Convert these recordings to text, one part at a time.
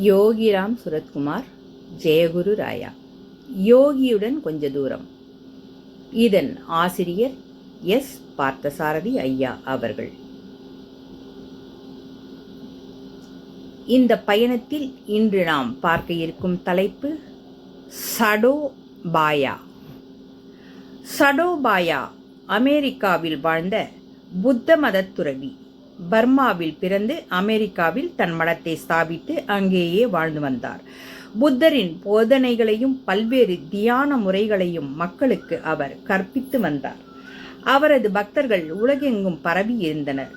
யோகிராம் சுரத்குமார், ஜெயகுரு ராயா. யோகியுடன் கொஞ்ச தூரம். இதன் ஆசிரியர் எஸ். பார்த்தசாரதி ஐயா அவர்கள். இந்த பயணத்தில் இன்று நாம் பார்க்க இருக்கும் தலைப்பு சடோபாயா. சடோபாயா அமெரிக்காவில் வாழ்ந்த புத்த மதத் துறவி. பர்மாவில் பிறந்து அமெரிக்காவில் தன் மடத்தை ஸ்தாபித்து அங்கேயே வாழ்ந்து வந்தார். புத்தரின் போதனைகளையும் பல்வேறு தியான முறைகளையும் மக்களுக்கு அவர் கற்பித்து வந்தார். அவரது பக்தர்கள் உலகெங்கும் பரவி இருந்தனர்.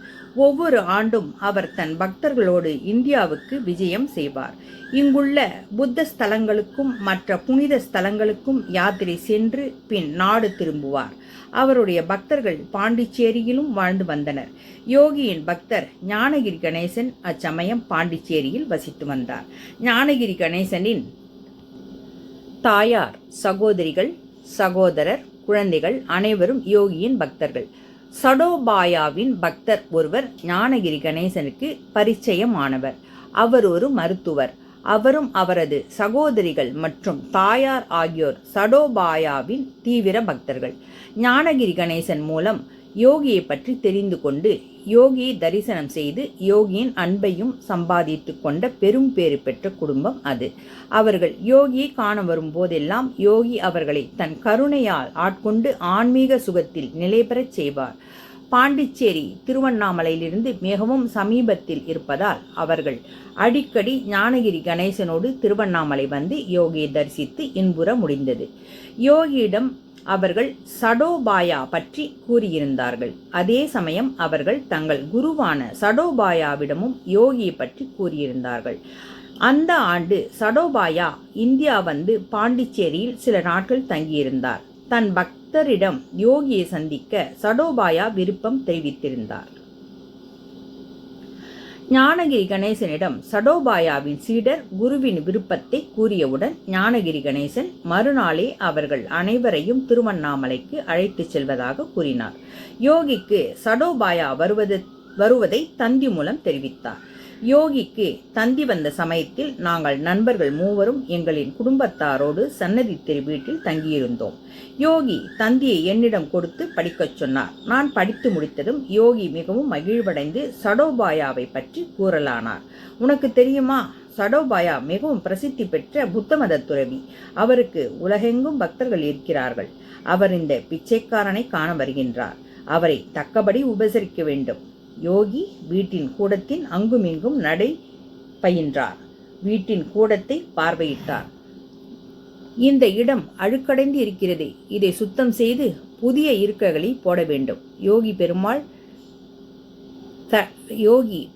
ஒவ்வொரு ஆண்டும் அவர் தன் பக்தர்களோடு இந்தியாவுக்கு விஜயம் செய்வார். இங்குள்ள புத்த ஸ்தலங்களுக்கும் மற்ற புனித ஸ்தலங்களுக்கும் யாத்திரை சென்று பின் நாடு திரும்புவார். அவருடைய பக்தர்கள் பாண்டிச்சேரியிலும் வாழ்ந்து வந்தனர். யோகியின் பக்தர் ஞானகிரி கணேசன் அச்சமயம் பாண்டிச்சேரியில் வசித்து வந்தார். ஞானகிரி கணேசனின் தாயார், சகோதரிகள், சகோதரர், குழந்தைகள் அனைவரும் யோகியின் பக்தர்கள். சடோபாயாவின் பக்தர் ஒருவர் ஞானகிரி கணேசனுக்கு பரிச்சயமானவர். அவர் ஒரு மருத்துவர். அவரும் அவரது சகோதரிகள் மற்றும் தாயார் ஆகியோர் சடோபாயாவின் தீவிர பக்தர்கள். ஞானகிரி கணேசன் மூலம் யோகியை பற்றி தெரிந்து கொண்டு யோகியை தரிசனம் செய்து யோகியின் அன்பையும் சம்பாதித்து கொண்ட பெரும் பேறு பெற்ற குடும்பம் அது. அவர்கள் யோகியை காண வரும் போதெல்லாம் யோகி அவர்களை தன் கருணையால் ஆட்கொண்டு ஆன்மீக சுகத்தில் நிலை பெறச் செய்வார். பாண்டிச்சேரி திருவண்ணாமலையிலிருந்து மிகவும் சமீபத்தில் இருப்பதால் அவர்கள் அடிக்கடி ஞானகிரி கணேசனோடு திருவண்ணாமலை வந்து யோகியை தரிசித்து இன்புற முடிந்தது. யோகியிடம் அவர்கள் சடோபாயா பற்றி கூறியிருந்தார்கள். அதே சமயம் அவர்கள் தங்கள் குருவான சடோபாயாவிடமும் யோகியை பற்றி கூறியிருந்தார்கள். அந்த ஆண்டு சடோபாயா இந்தியா வந்து பாண்டிச்சேரியில் சில நாட்கள் தங்கியிருந்தார். தன் பக்தரிடம் யோகியை சந்திக்க சடோபாயா விருப்பம் தெரிவித்திருந்தார். ஞானகிரி கணேசனிடம் சடோபாயாவின் சீடர் குருவின் விருப்பத்தை கூறியவுடன் ஞானகிரி கணேசன் மறுநாளே அவர்கள் அனைவரையும் திருவண்ணாமலைக்கு அழைத்துச் செல்வதாக கூறினார். யோகிக்கு சடோபாயா வருவதை தந்தி மூலம் தெரிவித்தார். யோகிக்கு தந்தி வந்த சமயத்தில் நாங்கள் நண்பர்கள் மூவரும் எங்களின் குடும்பத்தாரோடு சன்னதி தெரு வீட்டில் தங்கியிருந்தோம். யோகி தந்தியை என்னிடம் கொடுத்து படிக்கச் சொன்னார். நான் படித்து முடித்ததும் யோகி மிகவும் மகிழ்வடைந்து சடோபாயாவை பற்றி கூறலானார். உனக்கு தெரியுமா, சடோபாயா மிகவும் பிரசித்தி பெற்ற புத்த மத துறவி. அவருக்கு உலகெங்கும் பக்தர்கள் இருக்கிறார்கள். அவர் இந்த பிச்சைக்காரனை காண வருகின்றார். அவரை தக்கபடி உபசரிக்க வேண்டும். யோகி வீட்டின் கூடத்தின் அங்குமிங்கும் நடை பயின்றார். வீட்டின் கூடத்தை பார்வையிட்டார். இந்த இடம் அழுக்கடைந்து இருக்கிறது. இதை சுத்தம் செய்து புதிய இருக்கைகளை போட வேண்டும். யோகி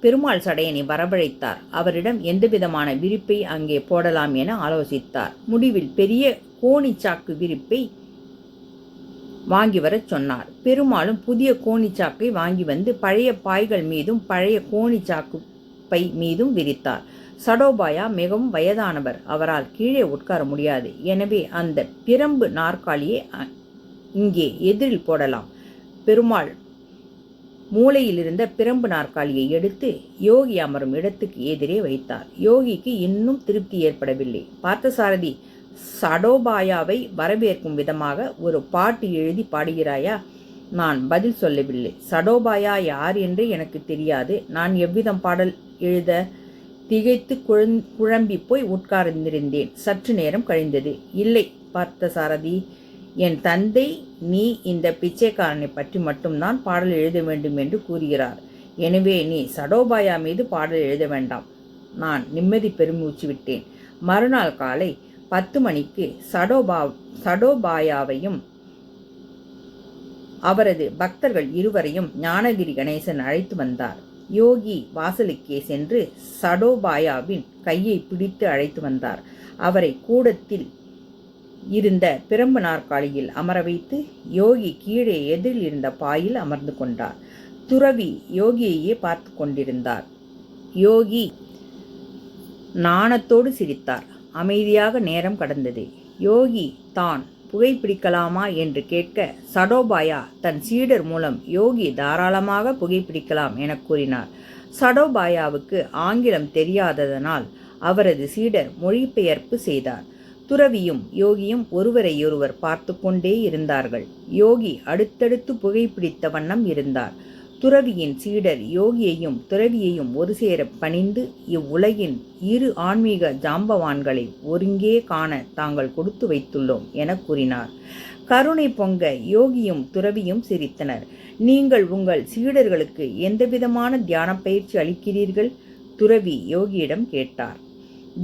பெருமாள் சடையனை வரவழைத்தார். அவரிடம் எந்தவிதமான விரிப்பை அங்கே போடலாம் என ஆலோசித்தார். முடிவில் பெரிய கோணிச்சாக்கு விரிப்பை வாங்கி வரச் சொன்னார். பெருமாளும் புதிய கோணிச்சாக்கை வாங்கி வந்து பழைய பாய்கள் மீதும் பழைய கோணிச்சாக்கு பை மீதும் விரித்தார். சடோபாயா மிகவும் வயதானவர். அவரால் கீழே உட்கார முடியாது. எனவே அந்த பிரம்பு நாற்காலியை இங்கே எதிரில் போடலாம். பெருமாள் மூலையில் இருந்த பிரம்பு நாற்காலியை எடுத்து யோகி அமரும் இடத்துக்கு எதிரே வைத்தார். யோகிக்கு இன்னும் திருப்தி ஏற்படவில்லை. பார்த்தசாரதி, சடோபாயாவை வரவேற்கும் விதமாக ஒரு பாட்டு எழுதி பாடுகிறாயா? நான் பதில் சொல்லவில்லை. சடோபாயா யார் என்று எனக்கு தெரியாது. நான் எவ்விதம் பாடல் எழுத? திகைத்து குழம்பி போய் உட்கார்ந்திருந்தேன். சற்று நேரம் கழிந்தது. இல்லை பார்த்தசாரதி, என் தந்தை நீ இந்த பிச்சைக்காரனை பற்றி மட்டும்தான் பாடல் எழுத வேண்டும் என்று கூறுகிறார். எனவே நீ சடோபாயா மீது பாடல் எழுத வேண்டாம். நான் நிம்மதி பெருமூச்சு விட்டேன். மறுநாள் காலை 10 மணிக்கு சடோபாயாவையும் அவரது பக்தர்கள் இருவரையும் ஞானகிரி கணேசன் அழைத்து வந்தார். யோகி வாசலுக்கே சென்று சடோபாயாவின் கையை பிடித்து அழைத்து வந்தார். அவரை கூடத்தில் இருந்த பிரம்பு நாற்காலியில் அமர வைத்து யோகி கீழே எதிரில் இருந்த பாயில் அமர்ந்து கொண்டார். துறவி யோகியையே பார்த்து கொண்டிருந்தார். யோகி நாணத்தோடு சிரித்தார். அமைதியாக நேரம் கடந்தது. யோகி தான் புகைப்பிடிக்கலாமா என்று கேட்க சடோபாயா தன் சீடர் மூலம் யோகி தாராளமாக புகைப்பிடிக்கலாம் என கூறினார். சடோபாயாவுக்கு ஆங்கிலம் தெரியாததனால் அவரது சீடர் மொழிபெயர்ப்பு செய்தார். துறவியும் யோகியும் ஒருவரையொருவர் பார்த்து கொண்டே இருந்தார்கள். யோகி அடுத்தடுத்து புகைப்பிடித்த வண்ணம் இருந்தார். துறவியின் சீடர் யோகியையும் துறவியையும் ஒருசேர பணிந்து, இவ்வுலகின் இரு ஆன்மீக ஜாம்பவான்களை ஒருங்கே காண தாங்கள் கொடுத்து வைத்துள்ளோம் என கூறினார். கருணை பொங்க யோகியும் துறவியும் சிரித்தனர். நீங்கள் உங்கள் சீடர்களுக்கு எந்தவிதமான தியான பயிற்சி அளிக்கிறீர்கள்? துறவி யோகியிடம் கேட்டார்.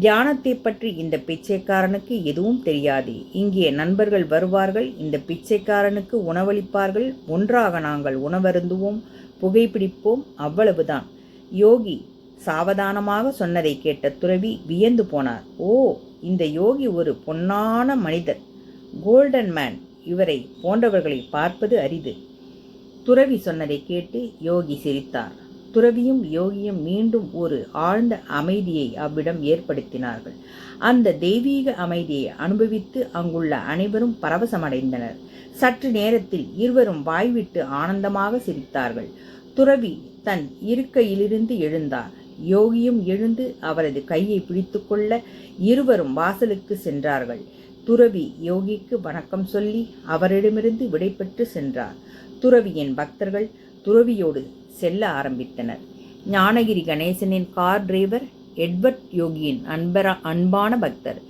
தியானத்தை பற்றி இந்த பிச்சைக்காரனுக்கு எதுவும் தெரியாது. இங்கே நண்பர்கள் வருவார்கள், இந்த பிச்சைக்காரனுக்கு உணவளிப்பார்கள், ஒன்றாக நாங்கள் உணவருந்துவோம், புகைப்பிடிப்போம், அவ்வளவுதான். யோகி சாவதானமாக சொன்னதை கேட்ட துறவி வியந்து போனார். ஓ, இந்த யோகி ஒரு பொன்னான மனிதர், கோல்டன் மேன். இவரை போன்றவர்களை பார்ப்பது அரிது. துறவி சொன்னதை கேட்டு யோகி சிரித்தார். துறவியும் யோகியும் மீண்டும் ஒரு ஆழ்ந்த அமைதியை அவ்விடம் ஏற்படுத்தினார்கள். அந்த தெய்வீக அமைதியை அனுபவித்து அங்குள்ள அனைவரும் பரவசமடைந்தனர். சற்று நேரத்தில் இருவரும் வாய்விட்டு ஆனந்தமாக சிரித்தார்கள். துறவி தன் இருக்கையிலிருந்து எழுந்தார். யோகியும் எழுந்து அவரது கையை பிடித்து கொள்ள இருவரும் வாசலுக்கு சென்றார்கள். துறவி யோகிக்கு வணக்கம் சொல்லி அவரிடமிருந்து விடைபெற்று சென்றார். துறவியின் பக்தர்கள் துறவியோடு செல்ல ஆரம்பித்தனர். ஞானகிரி கணேசனின் கார் டிரைவர் எட்வர்ட் யோகியின் அன்பான பக்தர்.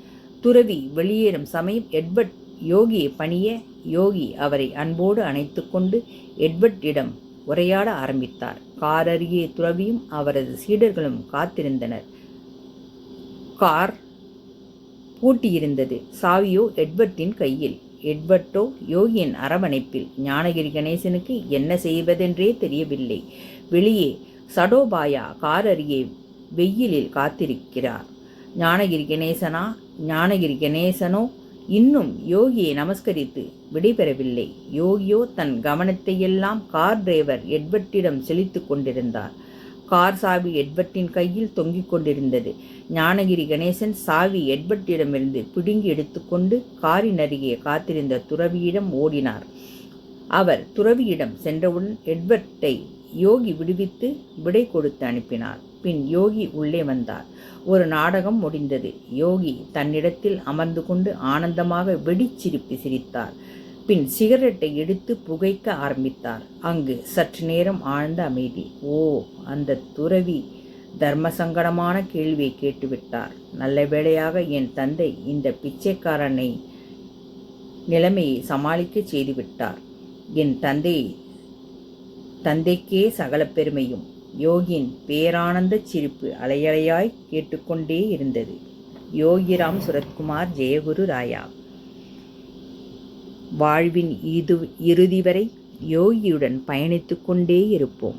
துறவி வெளியேறும் சமயம் எட்வர்ட் யோகியை பணிய, யோகி அவரை அன்போடு அணைத்து கொண்டு எட்வர்ட்டிடம் உரையாட ஆரம்பித்தார். கார் அருகே துறவியும் அவரது சீடர்களும் காத்திருந்தனர். கார் பூட்டியிருந்தது. சாவியோ எட்வர்ட்டின் கையில். எட்வர்ட்டோ யோகியின் அரவணைப்பில். ஞானகிரி கணேசனுக்கு என்ன செய்வதென்றே தெரியவில்லை. வெளியே சடோபாயா கார் அருகே வெயிலில் காத்திருக்கிறார். ஞானகிரி கணேசனோ இன்னும் யோகியை நமஸ்கரித்து விடைபெறவில்லை. யோகியோ தன் கவனத்தையெல்லாம் கார் டிரைவர் எட்வர்ட்டிடம் செலுத்தி கொண்டிருந்தார். கார் சாவி எட்வர்ட்டின் கையில் தொங்கிக் கொண்டிருந்தது. ஞானகிரி கணேசன் சாவி எட்வர்ட்டிடமிருந்து பிடுங்கி எடுத்துக்கொண்டு காரின் அருகே காத்திருந்த துறவியிடம் ஓடினார். அவர் துறவியிடம் சென்றவுடன் எட்வர்ட்டை யோகி விடுவித்து விடை கொடுத்து அனுப்பினார். பின் யோகி உள்ளே வந்தார். ஒரு நாடகம் முடிந்தது. யோகி தன்னிடத்தில் அமர்ந்து கொண்டு ஆனந்தமாக வெடிச்சிரிப்பு சிரித்தார். பின் சிகரெட்டை எடுத்து புகைக்க ஆரம்பித்தார். அங்கு சற்று நேரம் ஆழ்ந்த அமைதி. ஓ, அந்த துறவி தர்மசங்கடமான கேள்வியை கேட்டுவிட்டார். நல்ல வேளையாக என் தந்தை இந்த பிச்சைக்காரனை நிலைமையை சமாளிக்க செய்துவிட்டார். என் தந்தைக்கே சகல பெருமையும். யோகியின் பேரானந்த சிரிப்பு அலையலையாய் கேட்டுக்கொண்டே இருந்தது. யோகிராம் சுரத்குமார், ஜெயகுரு ராயா. வாழ்வின் இறுதி வரை யோகியுடன் பயணித்து கொண்டே இருப்போம்.